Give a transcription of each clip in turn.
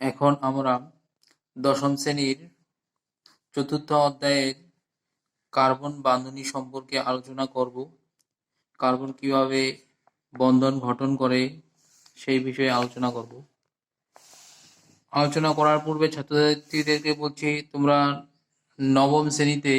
এখন আমরা দশম শ্রেণীর চতুর্থ অধ্যায়ের কার্বন বান্ধনী সম্পর্কে আলোচনা করব। কার্বন কিভাবে বন্ধন গঠন করে সেই বিষয়ে আলোচনা করব। আলোচনা করার পূর্বে ছাত্রছাত্রীদেরকে বলছি, তোমরা নবম শ্রেণীতে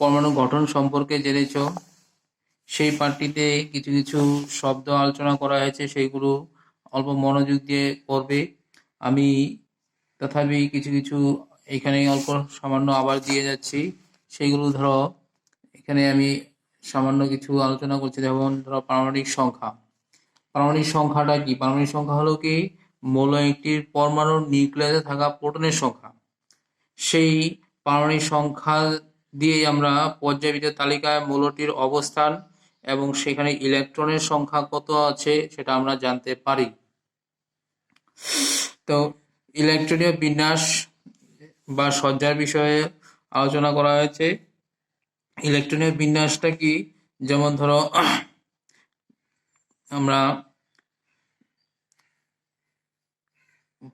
পরমাণু গঠন সম্পর্কে জেনেছ। সেই পাঠটিতে কিছু কিছু শব্দ আলোচনা করা হয়েছে, সেইগুলো অল্প মনোযোগ দিয়ে পড়বে। আমি তথাপি কিছু কিছু এখানে অল্প সামান্য আবার দিয়ে যাচ্ছি, সেইগুলো ধরো এখানে আমি সামান্য কিছু আলোচনা করছি। যেমন ধরো পারমাণবিক সংখ্যা। পারমাণবিক সংখ্যাটা কি? পারমাণবিক সংখ্যা হলো কি মৌল একটির পরমাণুর নিউক্লিয়াসে থাকা প্রোটনের সংখ্যা। সেই পারমাণবিক সংখ্যা দিয়ে আমরা পর্যায়বৃত্ত তালিকায় মৌলটির অবস্থান এবং সেখানে ইলেকট্রনের সংখ্যা কত আছে সেটা আমরা জানতে পারি। তো ইলেকট্রনীয় বিন্যাস বা সজ্জার বিষয়ে আলোচনা করা হয়েছে। ইলেকট্রনীয় বিন্যাসটা কি? যেমন ধরো আমরা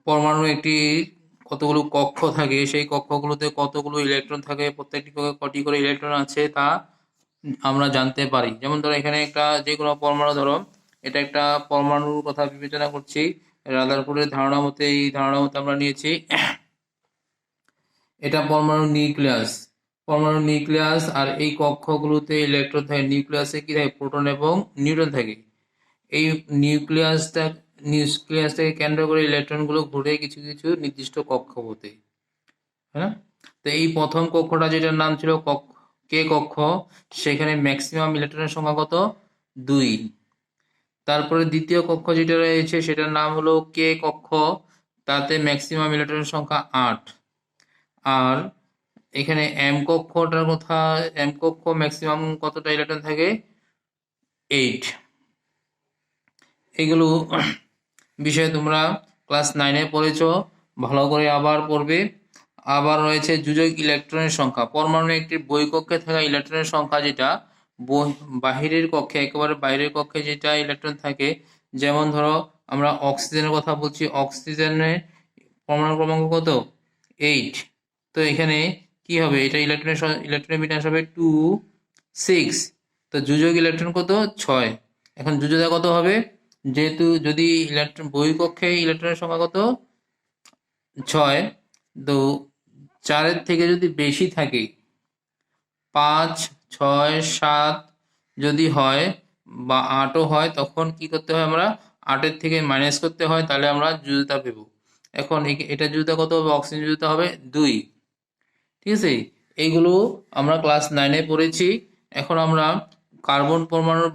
পরমাণু একটি কতগুলো কক্ষ থাকে, সেই কক্ষগুলোতে কতগুলো ইলেকট্রন থাকে, প্রত্যেকটি কক্ষে কটি করে ইলেকট্রন আছে তা আমরা জানতে পারি। যেমন ধরো এখানে একটা যে কোনো পরমাণু, ধরো এটা একটা পরমাণুর কথা বিবেচনা করছি। রাদারফোর্ডের ধারণা মতে, এই ধারণা মতে আমরা নিয়েছি এটা পরমাণুর নিউক্লিয়াস। পরমাণুর নিউক্লিয়াস আর এই কক্ষগুলোতে ইলেকট্রন থাকে। নিউক্লিয়াসে কি থাকে? প্রোটন এবং নিউট্রন থাকে। এই নিউক্লিয়াসটাকে কেন্দ্র করে ইলেকট্রনগুলো ঘুরে কিছু কিছু নির্দিষ্ট কক্ষপথে, হ্যাঁ। তো এই প্রথম কক্ষটা যেটার নাম ছিল কে কক্ষ, সেখানে ম্যাক্সিমাম ইলেকট্রনের সংখ্যা কত? 2। তারপরে দ্বিতীয় কক্ষ যেটা রয়েছে সেটার নাম হলো কে কক্ষ, তাতে ম্যাক্সিমাম ইলেকট্রনের সংখ্যা 8। আর এখানে এম কক্ষটার কথা, এম কক্ষ ম্যাক্সিমাম কতটা ইলেকট্রন থাকে? 8। এগুলো বিষয়ে তোমরা ক্লাস 9-এ পড়েছ, ভালো করে আবার পড়বে। আবার রয়েছে যোজক ইলেকট্রনের সংখ্যা। পরমাণু একটি বহিঃকক্ষে থাকা ইলেকট্রনের সংখ্যা, যেটা বাহিরের কক্ষে, একেবারে বাইরের কক্ষে যেটা ইলেকট্রন থাকে। যেমন ধরো আমরা অক্সিজেনের কথা বলছি, অক্সিজেনের পরমাণু ক্রমাঙ্ক কত? 8। তো এখানে কি হবে? এটা ইলেকট্রনের বিন্যাস হবে 2 6। তো যোজক ইলেকট্রন কত? 6। এখন যোজতা কত হবে? যেহেতু যদি ইলেকট্রন বহিঃকক্ষে ইলেকট্রনের সংখ্যা কত? 6। তো 4-এর থেকে যদি বেশি থাকে, 5 6 7 যদি হয় বা 8ও হয়, তখন কি করতে হয়? আমরা 8-এর থেকে মাইনাস করতে হয়, তাহলে আমরা যোজতা পেব। এখন এটা যোজতা কত হবে? অক্সিজেন যোজতা হবে 2। ঠিক আছে, এইগুলো আমরা ক্লাস 9-এ পড়েছি। এখন আমরা কার্বন পরমাণুর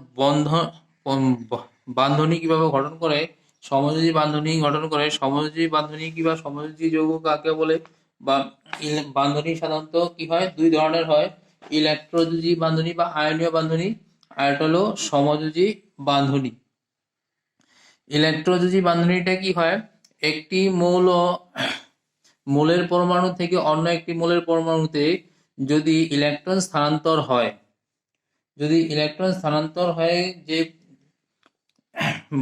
বান্ধনী কিভাবে গঠন করে, সমযোজী বান্ধনী গঠন করে, সমযোজী বান্ধনী কিংবা সমযোজী যৌগ কাকে বলে, বা বান্ধনী সাধারণত কি হয়? 2 ধরনের হয়, ইলেকট্রোযোজী বান্ধনী বা আয়নীয় বান্ধনী, আর এটা হলো সমযোজী বান্ধনী। ইলেকট্রোযোজী বান্ধনীটা কি হয়? একটি মৌলের পরমাণু থেকে অন্য একটি মৌলের পরমাণুতে যদি ইলেকট্রন স্থানান্তর হয়, যে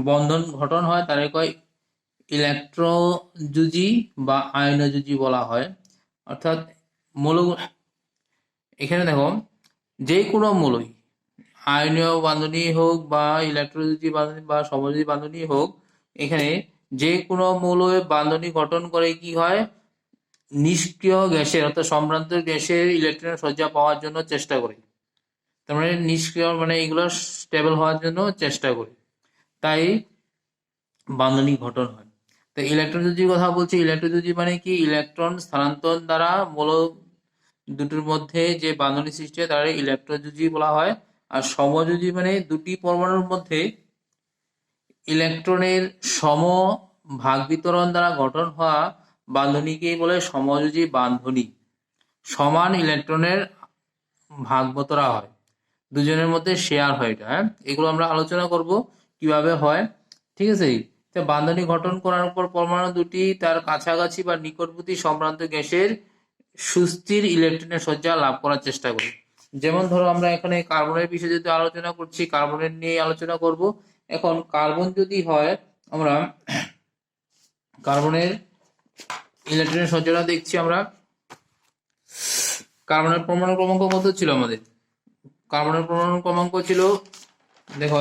বন্ধন গঠন হয়, তারে কয় ইলেকট্রোযোজী বা আয়নযোজী বলা হয়। অর্থাৎ মৌল, এখানে দেখো যে কোনো মৌলই, আয়নীয় বান্ধনী হোক বা ইলেকট্রোযোজী বান্ধনী বা সমযোজী বান্ধনী হোক, এখানে যে কোনো মৌলের বান্ধনী গঠন করে কি হয়? নিষ্ক্রিয় গ্যাসের অর্থাৎ সম্ভ্রান্ত গ্যাসের ইলেকট্রনের সজ্জা পাওয়ার জন্য চেষ্টা করে। তার মানে নিষ্ক্রিয় মানে এগুলো স্টেবল হওয়ার জন্য চেষ্টা করে, তাই বান্ধনী গঠন হয়। তো ইলেকট্রোযোজীর কথা বলছি। ইলেকট্রোযোজী মানে কি? ইলেকট্রন স্থানান্তর দ্বারা মৌল দুটোর মধ্যে যে বান্ধনী সৃষ্টি হয় তার ইলেকট্রোযোজী বলা হয়। আর সমযোজী মানে দুটি পরমাণুর মধ্যে ইলেকট্রনের সম ভাগ বিতরণ দ্বারা গঠন হওয়া বান্ধনীকেই বলে সমযোজী বান্ধনী। সমান ইলেকট্রনের ভাগ বতরা হয়, দুজনের মধ্যে শেয়ার হয় এটা, হ্যাঁ। এগুলো আমরা আলোচনা করব কিভাবে হয়, ঠিক আছে। বান্ধনী গঠন করার পর পরমাণু দুটি তার কাছাকাছি বা নিকটবর্তী সম্ভ্রান্ত গ্যাসের সুস্থির ইলেকট্রনের সজ্জা লাভ করার চেষ্টা করি। যেমন ধরো আমরা এখানে কার্বনের বিষয়ে যেহেতু আলোচনা করছি, কার্বনের নিয়ে আলোচনা করব। এখন কার্বন যদি হয়, আমরা কার্বনের ইলেকট্রনের সজ্জাটা দেখছি আমরা। কার্বনের পরমাণু ক্রমাঙ্ক কত ছিল আমাদের? কার্বনের পরমাণু ক্রমাঙ্ক ছিল, দেখো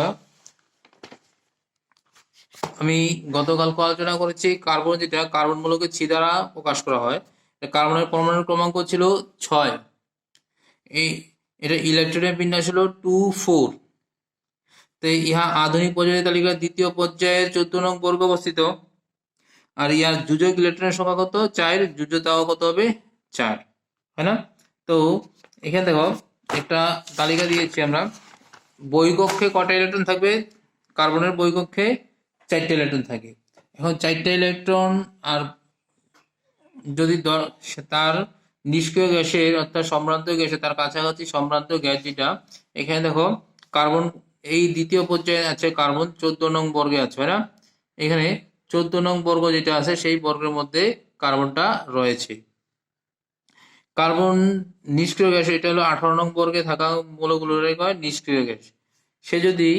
আমি গতকালকে আলোচনা করেছি, কার্বন যেটা কার্বন মূলকে ছি দ্বারা প্রকাশ করা হয়, কার্বনের পরমাণু ক্রমাঙ্ক ছিল 6। এই এটা ইলেকট্রনের বিন্যাস হলো 2 4। তো ইহা আধুনিক পর্যায় তালিকার দ্বিতীয় পর্যায়ের 14 নং বর্গ অবস্থিত। আর ইয়ার যোজক ইলেকট্রনের সংখ্যা কত? 4। যোজ্যতাও কত হবে? 4, হয় না? তো এখানে দেখো একটা তালিকা দিয়েছি আমরা। বই কক্ষে কটা ইলেকট্রন থাকবে? কার্বনের বই কক্ষে 4টে ইলেকট্রন থাকে। এখন 4টে ইলেকট্রন, আর যদি তার নিষ্ক্রিয় গ্যাসের অর্থাৎ সম্ভ্রান্ত গ্যাসে তার কাছাকাছি সম্ভ্রান্ত গ্যাস যেটা, এখানে দেখো কার্বন এই দ্বিতীয় পর্যায়ে আছে, কার্বন 14 নং বর্গে আছে, হয় না? এখানে 14 নং বর্গ যেটা আছে সেই বর্গের মধ্যে কার্বনটা রয়েছে। কার্বন নিষ্ক্রিয় গ্যাস, এটা হলো 18 নং বর্গে থাকা মৌলগুলোরে কয় নিষ্ক্রিয় গ্যাস। সে যদি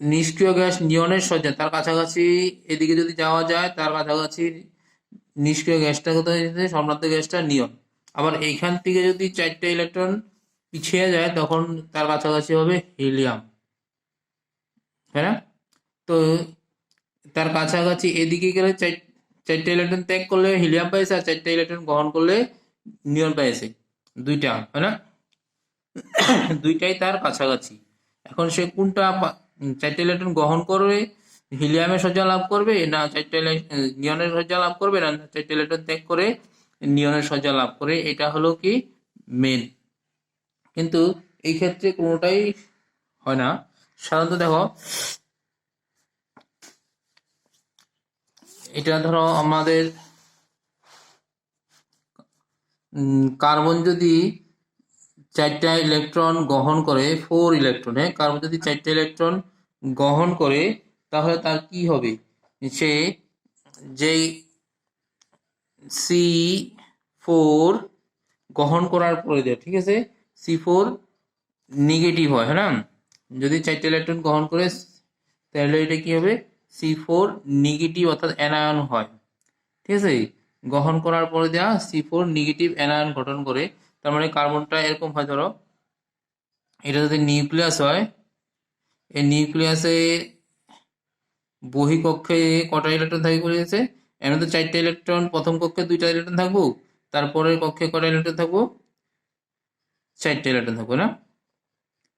নিষ্ক্রিয় গ্যাস নিয়নের সজ্জা তার কাছাকাছি এদিকে যদি যাওয়া যায়, তার কাছাকাছি নিষ্ক্রিয় গ্যাসটা কোথায়? সম্ভ্রান্ত গ্যাসটা নিয়ন। আবার এইখান থেকে যদি 4টে ইলেকট্রন পিছিয়ে যায় তখন তার কাছাকাছি হবে হিলিয়াম, হ্যাঁ না? তো তার কাছাকাছি এদিকে গেলে 4টে ইলেকট্রন ত্যাগ করলে হিলিয়াম পাইছে, আর 4টে ইলেকট্রন গ্রহণ করলে নিয়ন পাইছে, দুইটা, হয় না? দুইটাই তার কাছাকাছি। এখন সে কোনটা 4টে ইলেকট্রন গ্রহণ করবে, হিলিয়ামের সজ্জা লাভ করবে, না নিয়নের সজ্জা লাভ করবে, না 4টে ইলেকট্রন ত্যাগ করে নিয়নের সজ্জা লাভ করে? এটা হলো কি মেন। কিন্তু এই ক্ষেত্রে কোনোটাই হয় না। সাধারণত দেখো এটা ধরো আমাদের কার্বন যদি 4টা ইলেকট্রন গ্রহণ করে, 4 ইলেকট্রনে কার্বন যদি 4টে ইলেকট্রন গ্রহণ করে, তাহলে তার কি হবে? সে যেই C4 গ্রহণ করার পরে দেয়, ঠিক আছে, C4 নেগেটিভ হয়, হ্যাঁ না? যদি 4টে ইলেকট্রন গ্রহণ করে তাহলে এটা কি হবে? C4 নেগেটিভ অর্থাৎ অ্যানায়ন হয়, ঠিক আছে? গ্রহণ করার পরে দেওয়া C4 নেগেটিভ অ্যানায়ন গঠন করে। তার মানে কার্বনটা এরকম হয়, ধরো এটা যদি নিউক্লিয়াস হয়, এই নিউক্লিয়াসে বহিঃকক্ষে কটা ইলেকট্রন থাকে বলেছে? এমন তো 4টে ইলেকট্রন, প্রথম কক্ষে 2টা ইলেকট্রন থাকবো, তারপরের কক্ষে কটা ইলেকট্রন থাকবো? 4টে ইলেকট্রন থাকবো, না?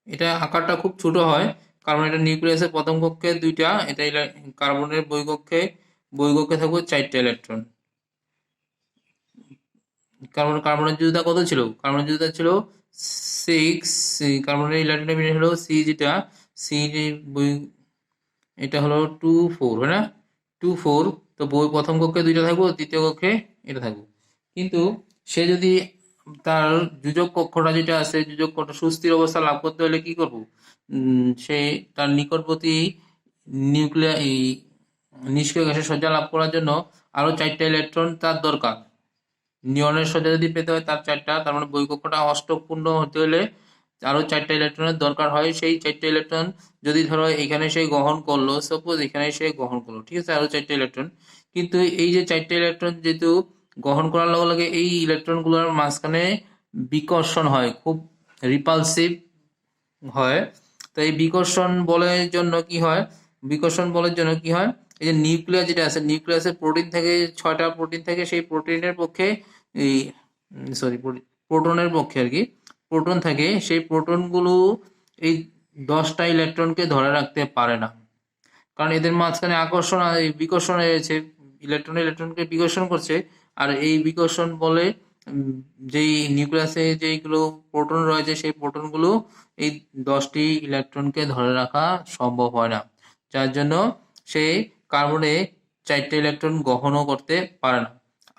এটা আকারটা খুব ছোট হয়, কারণ এটা নিউক্লিয়াসের প্রথম কক্ষে 2টা, এটা কার্বনের বহিঃকক্ষে থাকবো 4টে ইলেকট্রন। কার্বনের যোজ্যতা কত ছিল? কার্বনের যোজ্যতা ছিল 6। কার্বনের ইলেকট্রনের বিন্যাস হলো সি, যেটা সি এটা হলো 2 4, হয় না? 2 4। তো প্রথম কক্ষে 2টা থাকবো, দ্বিতীয় কক্ষে এটা থাকবো। কিন্তু সে যদি তার যোজক কক্ষটা যেটা আছে, যোজক কক্ষ সুস্থির অবস্থা লাভ করতে হলে কি করব? সে তার নিকটবর্তী এই নিষ্ক্রিয় গ্যাসের সজ্জা লাভ করার জন্য আরো 4টে ইলেকট্রন তার দরকার। নিয়নের সজ্জা যদি পেতে হয় তার 4টা, তার মানে বই কক্ষটা অষ্টকপূর্ণ হতে হলে আরো 4টে ইলেকট্রনের দরকার হয়। সেই 4টে ইলেকট্রন যদি ধরো এখানে সে গ্রহণ করলো, সাপোজ এখানে সে গ্রহণ করলো, ঠিক আছে, আরো 4টে ইলেকট্রন। কিন্তু এই যে 4টে ইলেকট্রন যেহেতু গ্রহণ করার লগে লগে এই ইলেকট্রন গুলোর মাঝখানে বিকর্ষণ হয়, খুব রিপালসিভ হয়। তো এই বিকর্ষণ বলের জন্য কি হয়? বিকর্ষণ বলের জন্য কি হয়? এই যে নিউক্লিয়াস যেটা আছে, নিউক্লিয়াসে প্রোটিন থাকে, 6টা প্রোটিন থাকে, সেই প্রোটিনের পক্ষে এই প্রোটনের পক্ষে আর কি প্রোটন থাকে, সেই প্রোটনগুলো এই 10টা ইলেকট্রনকে ধরে রাখতে পারে না, কারণ এদের মাঝখানে আকর্ষণ বিকর্ষণ হয়েছে, ইলেকট্রনকে বিকর্ষণ করছে। আর এই বিকর্ষণ বলে যেই নিউক্লিয়াসে যেইগুলো প্রোটন রয়েছে, সেই প্রোটনগুলো এই 10টি ইলেকট্রনকে ধরে রাখা সম্ভব হয় না, যার জন্য সে কার্বনে 4টে ইলেকট্রন গ্রহণও করতে পারে না।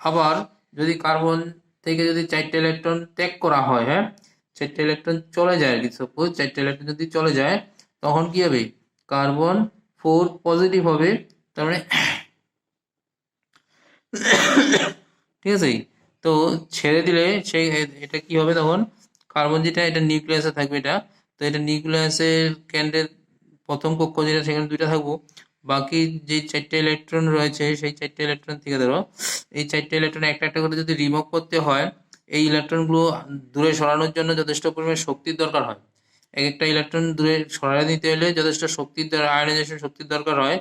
আবার যদি কার্বন থেকে যদি 4টে ইলেকট্রন ত্যাগ করা হয়, হ্যাঁ, 4টে ইলেকট্রন চলে যায় আর কি, সাপোজ 4টে ইলেকট্রন যদি চলে যায়, তখন কি হবে? কার্বন 4 পজিটিভ হবে, তার মানে ঠিক আছে। তো ছেড়ে দিলে সেই এটা কি হবে তখন? কার্বন যেটা, এটা নিউক্লিয়াসে থাকবে, এটা তো এটা নিউক্লিয়াসের কেন্দ্রের প্রথম কক্ষ যেটা, সেখানে 2টা থাকবো, বাকি যে 4টে ইলেকট্রন রয়েছে সেই 4টে ইলেকট্রন থেকে ধরো এই 4টে ইলেকট্রন একটা একটা করে যদি রিমুভ করতে হয়, এই ইলেকট্রনগুলো দূরে সরানোর জন্য যথেষ্ট পরিমাণে শক্তির দরকার হয়। এক একটা ইলেকট্রন দূরে সরাই নিতে হলে যথেষ্ট শক্তির আয়নাইজেশন শক্তির দরকার হয়।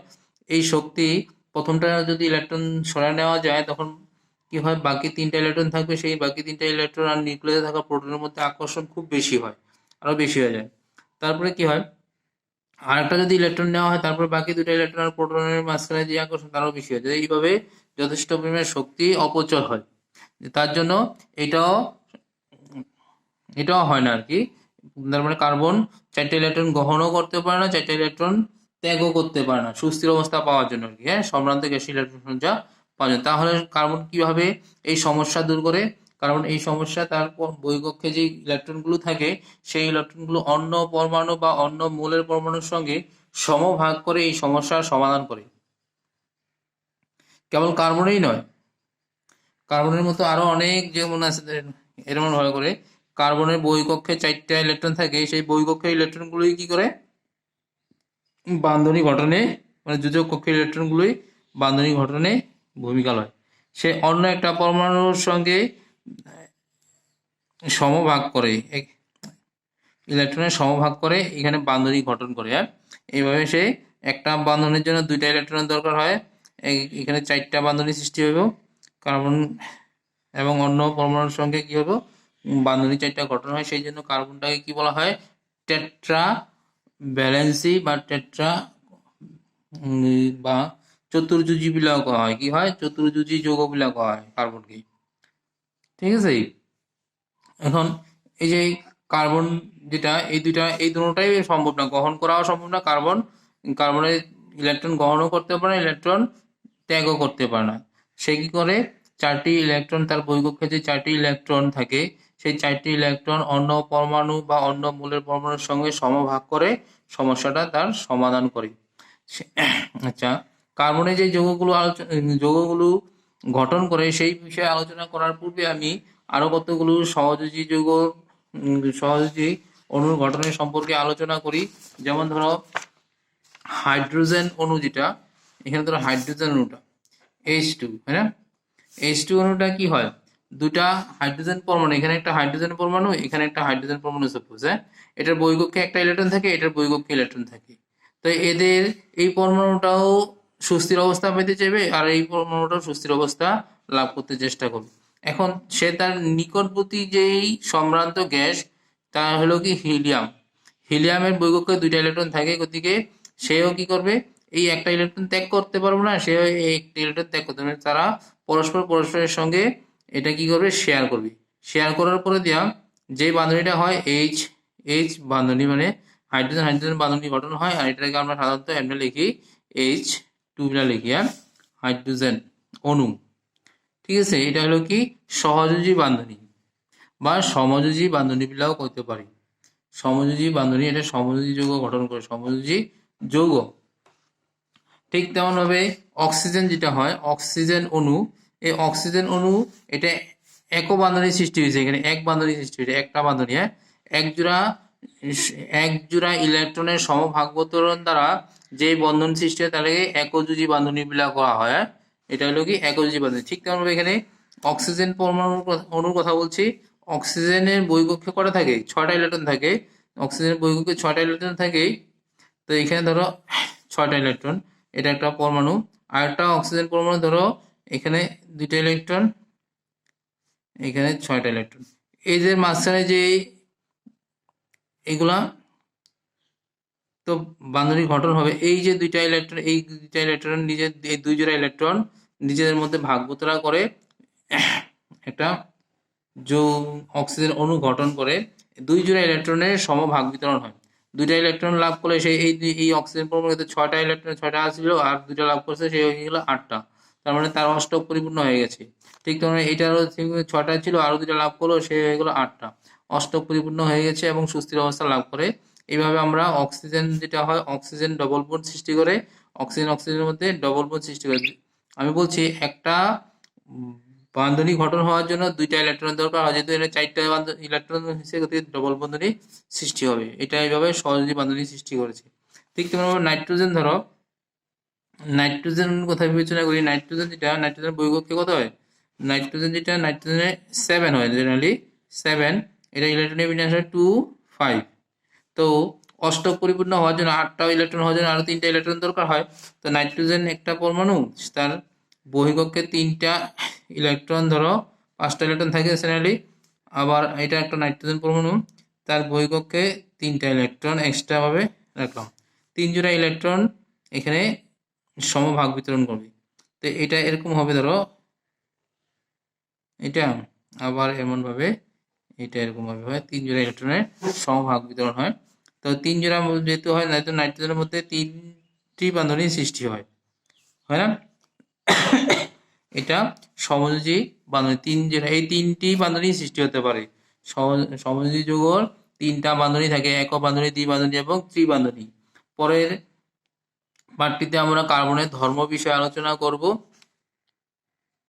এই শক্তি প্রথমটা যদি ইলেকট্রন সরাই নেওয়া যায় তখন কি হয়, বাকি 3টা ইলেকট্রন থাকবে, সেই বাকি 3টা ইলেকট্রন আর নিউক্লিয়াসে থাকা প্রোটনের মধ্যে আকর্ষণ খুব বেশি হয়, আরো বেশি হয়ে যায়। তারপরে কি হয়, আরেকটা যদি ইলেকট্রন নেওয়া হয় তারপরে বাকি 2টা ইলেকট্রন আর প্রোটনের মাঝখানে যে আকর্ষণ তারও বেশি হয়, এইভাবে যথেষ্ট পরিমাণে শক্তি অপচয় হয়। তার জন্য এটাও এটাও হয় না আর কি। তার মানে কার্বন 4টে ইলেকট্রন গ্রহণও করতে পারে না, 4টে ইলেকট্রন ত্যাগও করতে পারে না সুস্থির অবস্থা পাওয়ার জন্য আর কি। হ্যাঁ, সম্ভ্রান্ত গ্যাসীয় ইলেকট্রন সঞ্চয় পাওয়া যায়। তাহলে কার্বন কিভাবে এই সমস্যা দূর করে? কারণ এই সমস্যা তার বহিঃকক্ষে যে ইলেকট্রনগুলো থাকে সেই ইলেকট্রনগুলো অন্য পরমাণু বা অন্য মূলের পরমাণুর সঙ্গে সমভাগ করে এই সমস্যার সমাধান করে। কেবল কার্বনেই নয়, কার্বনের মতো আরো অনেক যেমন আছে এরকম ভাবে করে কার্বনের বহিঃকক্ষে 4টা ইলেকট্রন থাকে, সেই বহিঃকক্ষের ইলেকট্রনগুলোই কি করে বান্ধনী গঠনে, মানে যোজক কক্ষের ইলেকট্রনগুলোই বান্ধনী গঠনে ভূমিকা লয়। সে অন্য একটা পরমাণুর সঙ্গে সমভাগ করে, ইলেকট্রনের সমভাগ করে এখানে বান্ধনী গঠন করে। এইভাবে সে একটা বান্ধনের জন্য 2টা ইলেকট্রনের দরকার হয়, এখানে 4টা বান্ধনী সৃষ্টি হবে কার্বন এবং অন্য পরমাণুর সঙ্গে কি হবে বান্ধনী 4টা গঠন হয়। সেই জন্য কার্বনটাকে কি বলা হয়, টেট্রা ভ্যালেন্সি বা টেট্রা বা চতুর্যুজী বিলা করা হয়। কি হয়, চতুর্যুজী যৌগ বিলা করা হয় কার্বনকে। ঠিক আছে, এখন এই যে কার্বন যেটা এই দুটোটাই সম্ভব না, গ্রহণ করাও সম্ভব না। কার্বনের ইলেকট্রন গ্রহণও করতে পারে না, ইলেকট্রন ত্যাগও করতে পারে না। সে কি করে, 4টি ইলেকট্রন তার বহিঃকক্ষে যে 4টি ইলেকট্রন থাকে সেই 4টি ইলেকট্রন অন্য পরমাণু বা অন্য মূলের পরমাণুর সঙ্গে সমভাগ করে সমস্যাটা তার সমাধান করে। আচ্ছা, কার্বনের যে যৌগগুলো গঠন করে সেই বিষয়ে আলোচনা করার পূর্বে আমি আরো কতগুলো সহযোগী অণুর গঠনের সম্পর্কে আলোচনা করি। যেমন ধরো হাইড্রোজেন অণু, যেটা এখানে ধরো হাইড্রোজেন অণুটা H2, তাই না? H2 অণুটা কি হয়, দুটা হাইড্রোজেন পরমাণু, এখানে একটা হাইড্রোজেন পরমাণু, এখানে একটা হাইড্রোজেন পরমাণু সাপোজ, হ্যাঁ, এটার বহিঃকক্ষে একটা ইলেকট্রন থাকে, এটার বহিঃকক্ষে ইলেকট্রন থাকে। তো এদের এই পরমাণুটাও সুস্থির অবস্থা পেতে চাইবে আর এই পরমাণুটাও সুস্থির অবস্থা লাভ করতে চেষ্টা করবে। এখন সে তার নিকটবর্তী যেই সম্ভ্রান্ত গ্যাস তা হলো কি হিলিয়াম। হিলিয়ামের বহিঃকক্ষে 2টা ইলেকট্রন থাকে, গতিকে সেও কি করবে, এই একটা ইলেকট্রন ত্যাগ করতে পারবে না, সেও এই একটা ইলেকট্রন ত্যাগ করতে পারবে। তারা পরস্পরের সঙ্গে এটা কি করবে, শেয়ার করবে। শেয়ার করার পরে দেওয়া যে বান্ধনীটা হয় এইচ এইচ বান্ধনী, মানে হাইড্রোজেন হাইড্রোজেন বান্ধনী গঠন হয়। আর এটাকে আমরা সাধারণত এমনি লিখি H2 লিখি, আর হাইড্রোজেন অণু। ঠিক আছে, এটা হলো কি সহযোজী বান্ধনী বা সমযোজী বান্ধনী বিলাও করতে পারি। সমযোজী বান্ধনী, এটা সমযোজী যৌগ গঠন করে, সমযোজী যৌগ। ঠিক তেমন ভাবে অক্সিজেন যেটা হয়, অক্সিজেন অণু, এই অক্সিজেন অণু এটা এক বান্ধনী সৃষ্টি হয়েছে, এখানে এক বান্ধনী সৃষ্টি হয়েছে, একটা বান্ধনী, হ্যাঁ, এক জোড়া ইলেকট্রনের সমভাগবতরণ দ্বারা যে বন্ধন সৃষ্টি হয় তাকে একযোজী বান্ধনী বলা করা হয়। এটা হলো কি একযোজী বান্ধনী। ঠিক তেমন ভাবে এখানে অক্সিজেন অণুর কথা বলছি। অক্সিজেনের বহিঃকক্ষে কটা থাকে, 6টা ইলেকট্রন থাকে। অক্সিজেনের বহিঃকক্ষে 6টা ইলেকট্রন থাকে। তো এখানে ধরো 6টা ইলেকট্রন, এটা একটা পরমাণু। আর একটা অক্সিজেন পরমাণু ধরো এখানে 2টা ইলেকট্রন, এখানে 6টা ইলেকট্রন। এই যে মাঝখানে যে এগুলা তো বান্ধনী গঠন হবে, এই যে 2টা ইলেকট্রন, এই 2টা ইলেকট্রন নিজের, এই 2 জোড়া ইলেকট্রন নিজেদের মধ্যে ভাগ বতরা করে একটা অক্সিজেন অণু গঠন করে। 2 জোড়া ইলেকট্রনের সমভাগ বিতরণ হয়। 2টা ইলেকট্রন লাভ করলে সেই এই অক্সিজেন পরমাণুতে 6টা ইলেকট্রন, 6টা ছিল, আর 2টা লাভ করছে, সেই হয়ে গেল 8টা। তার মানে তার অষ্টক পরিপূর্ণ হয়ে গেছে। ঠিক তেমন এটারও 6টা ছিল, আরো 2টা লাভ করলো, সে হয়ে গেল 8টা। অষ্টক পরিপূর্ণ হয়ে গেছে এবং সুস্থির অবস্থা লাভ করে। এইভাবে আমরা অক্সিজেন যেটা হয়, অক্সিজেন ডবল বন্ড সৃষ্টি করে, অক্সিজেনের মধ্যে ডবল বন্ড সৃষ্টি করে। আমি বলছি একটা বান্ধনী গঠন হওয়ার জন্য 2টা ইলেকট্রন দরকার হয়, যেহেতু এটা 4টা ইলেকট্রন হিসেবে ডবল বন্ধনী সৃষ্টি হবে। এটা এইভাবে সহযোগী বান্ধনী সৃষ্টি করেছে। ঠিক তেমন নাইট্রোজেন ধরো, নাইট্রোজেন কথা বিবেচনা করি, নাইট্রোজেন বহিঃকক্ষে কত হয়, নাইট্রোজেনের 7 হয় জেনারেলি 7, এটা ইলেকট্রনের বিন্যাস হয় 2 5। তো অষ্টক পরিপূর্ণ হওয়ার জন্য 8টা ইলেকট্রন হওয়ার জন্য আরো 3টা ইলেকট্রন দরকার হয়। তো নাইট্রোজেন একটা পরমাণু, তার বহিঃকক্ষে 3টা ইলেকট্রন, ধরো 5টা ইলেকট্রন থাকে জেনারেলি। আবার এটা একটা নাইট্রোজেন পরমাণু, তার বহিঃকক্ষে 3টা ইলেকট্রন এক্সট্রা ভাবে রাখলাম। 3 জোড়া ইলেকট্রন এখানে সমভাগ বিতরণ করবে। তো এটা এরকম হবে, ধরো এটা, আবার এমন ভাবে এটা এরকম ভাবে হয়, 3 জোড়া ইলেকট্রনের সমভাগ বিতরণ হয়। তো 3 জোড়া যেহেতু হয়, নাইট্রোজেনের মধ্যে 3টি বান্ধনীর সৃষ্টি হয় না? এটা সমযোজী বান্ধনী, 3 জোড়া, এই 3টি বান্ধনী সৃষ্টি হতে পারে। সমযোজী যৌগের 3টা বান্ধনী থাকে, একক বান্ধনী, দ্বিবান্ধনী এবং ত্রিবান্ধনী। পরের পাঠটিতে আমরা কার্বনের ধর্ম বিষয়ে আলোচনা করব।